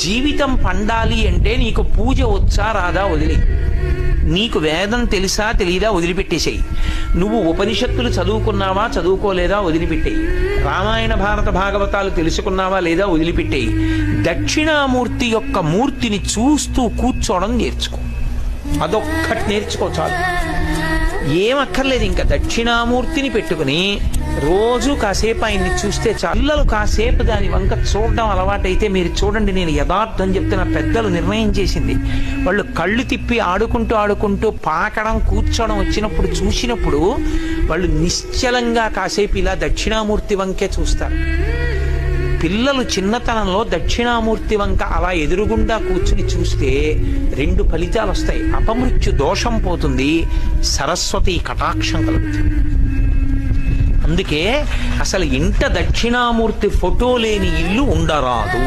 జీవితం పండాలి అంటే నీకు పూజ వచ్చా రాదా వదిలి, నీకు వేదం తెలుసా తెలీదా వదిలిపెట్టేసేయి, నువ్వు ఉపనిషత్తులు చదువుకున్నావా చదువుకోలేదా వదిలిపెట్టేయి, రామాయణ భారత భాగవతాలు తెలుసుకున్నావా లేదా వదిలిపెట్టేయి. దక్షిణామూర్తి యొక్క మూర్తిని చూస్తూ కూర్చోవడం నేర్చుకో, అదొక్కటి నేర్చుకో చాలు. ఏమక్కర్లేదు, ఇంకా దక్షిణామూర్తిని పెట్టుకుని రోజు కాసేపు ఆయన్ని చూస్తే చాలు. పిల్లలు కాసేపు దాని వంక చూడడం అలవాటైతే మీరు చూడండి, నేను యథార్థం చెప్తున్న, పెద్దలు నిర్ణయం చేసింది, వాళ్ళు కళ్ళు తిప్పి ఆడుకుంటూ పాకడం కూర్చోవడం వచ్చినప్పుడు చూసినప్పుడు వాళ్ళు నిశ్చలంగా కాసేపు ఇలా దక్షిణామూర్తి వంకే చూస్తారు. పిల్లలు చిన్నతనంలో దక్షిణామూర్తి వంక అలా ఎదురుగుండా కూర్చుని చూస్తే రెండు ఫలితాలు వస్తాయి. అపమృత్యు దోషం పోతుంది, సరస్వతి కటాక్షం కలుగుతుంది. అందుకే అసలు ఇంట దక్షిణామూర్తి ఫోటో లేని ఇల్లు ఉండరాదు.